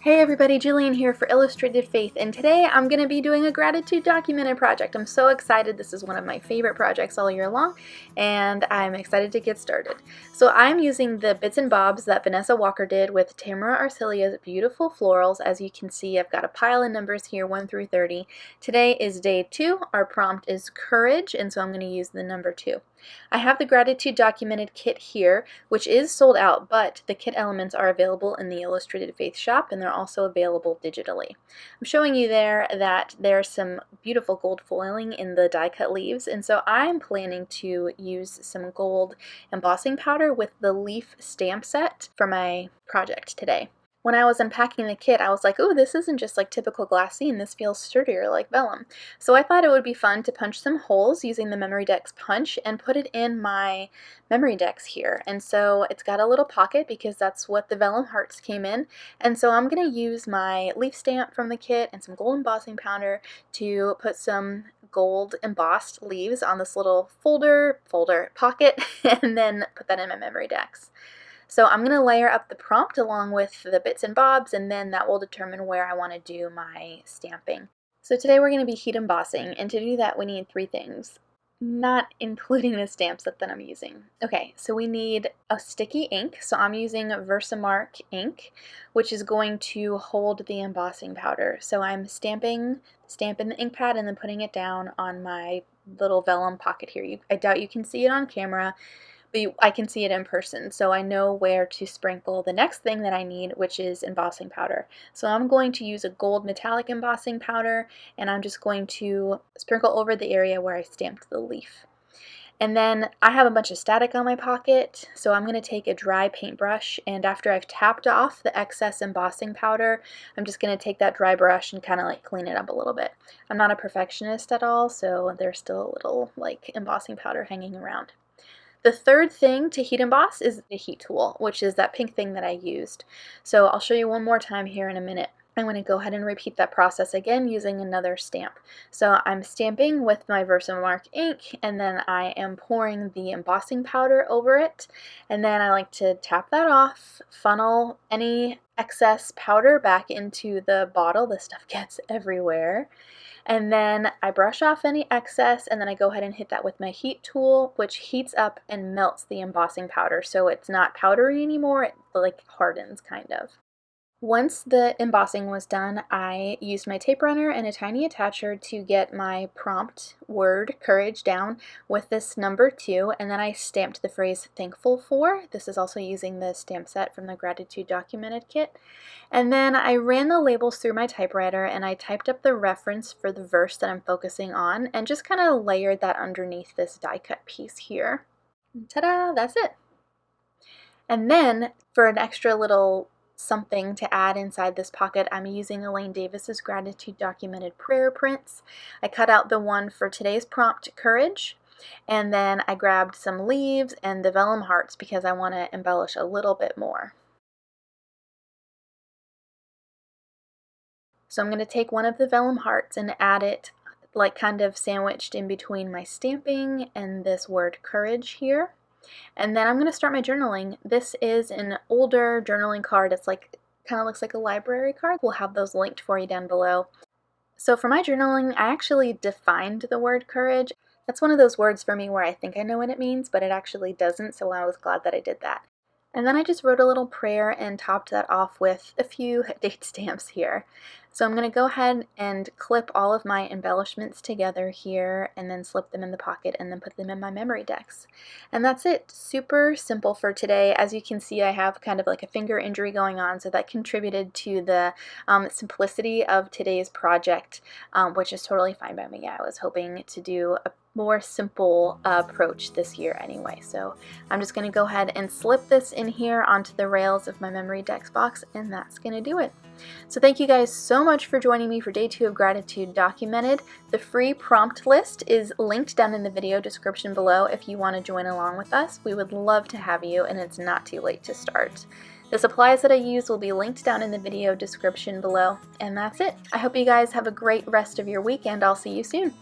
Hey everybody, Jillian here for Illustrated Faith, and today I'm going to be doing a gratitude documented project. I'm so excited. This is one of my favorite projects all year long, and I'm excited to get started. So I'm using the bits and bobs that Vanessa Walker did with Tamara Arcelia's beautiful florals. As you can see, I've got a pile of numbers here, 1 through 30. Today is day 2. Our prompt is courage, and so I'm going to use the number 2. I have the gratitude documented kit here, which is sold out, but the kit elements are available in the Illustrated Faith shop, and they're also available digitally. I'm showing you there that there's some beautiful gold foiling in the die cut leaves, and so I'm planning to use some gold embossing powder with the leaf stamp set for my project today. When I was unpacking the kit, I was like, ooh, this isn't just like typical glassine, this feels sturdier like vellum. So I thought it would be fun to punch some holes using the Memory Decks punch and put it in my Memory Decks here. And so it's got a little pocket because that's what the vellum hearts came in. And so I'm going to use my leaf stamp from the kit and some gold embossing powder to put some gold embossed leaves on this little folder pocket and then put that in my Memory Decks. So I'm going to layer up the prompt along with the bits and bobs, and then that will determine where I want to do my stamping. So today we're going to be heat embossing, and to do that we need 3 things, not including the stamp set that I'm using. Okay, so we need a sticky ink, so I'm using Versamark ink, which is going to hold the embossing powder. So I'm stamping the ink pad and then putting it down on my little vellum pocket here. I doubt you can see it on camera, but I can see it in person, so I know where to sprinkle the next thing that I need, which is embossing powder. So I'm going to use a gold metallic embossing powder, and I'm just going to sprinkle over the area where I stamped the leaf. And then I have a bunch of static on my pocket, so I'm going to take a dry paintbrush, and after I've tapped off the excess embossing powder, I'm just going to take that dry brush and kind of like clean it up a little bit. I'm not a perfectionist at all, so there's still a little like embossing powder hanging around. The third thing to heat emboss is the heat tool, which is that pink thing that I used. So I'll show you one more time here in a minute. I'm going to go ahead and repeat that process again using another stamp. So I'm stamping with my Versamark ink, and then I am pouring the embossing powder over it, and then I like to tap that off, funnel any excess powder back into the bottle. This stuff gets everywhere. And then I brush off any excess, and then I go ahead and hit that with my heat tool, which heats up and melts the embossing powder, so it's not powdery anymore, it like hardens kind of. Once the embossing was done, I used my tape runner and a tiny attacher to get my prompt word, courage, down with this number 2, and then I stamped the phrase thankful for. This is also using the stamp set from the gratitude documented kit. And then I ran the labels through my typewriter, and I typed up the reference for the verse that I'm focusing on, and just kind of layered that underneath this die cut piece here. Ta-da! That's it! And then for an extra little something to add inside this pocket, I'm using Elaine Davis's gratitude documented prayer prints. I cut out the one for today's prompt, courage, and then I grabbed some leaves and the vellum hearts because I want to embellish a little bit more. So I'm going to take one of the vellum hearts and add it like kind of sandwiched in between my stamping and this word courage here. And then I'm going to start my journaling. This is an older journaling card. It's like, kind of looks like a library card. We'll have those linked for you down below. So for my journaling, I actually defined the word courage. That's one of those words for me where I think I know what it means, but it actually doesn't, so I was glad that I did that. And then I just wrote a little prayer and topped that off with a few date stamps here. So I'm going to go ahead and clip all of my embellishments together here and then slip them in the pocket and then put them in my Memory Decks. And that's it. Super simple for today. As you can see, I have kind of like a finger injury going on, so that contributed to the simplicity of today's project, which is totally fine by me. I was hoping to do a more simple approach this year anyway. So I'm just going to go ahead and slip this in here onto the rails of my Memory Decks box, and that's going to do it. So thank you guys so much for joining me for day 2 of Gratitude Documented. The free prompt list is linked down in the video description below if you want to join along with us. We would love to have you, and it's not too late to start. The supplies that I use will be linked down in the video description below, and that's it. I hope you guys have a great rest of your week, and I'll see you soon.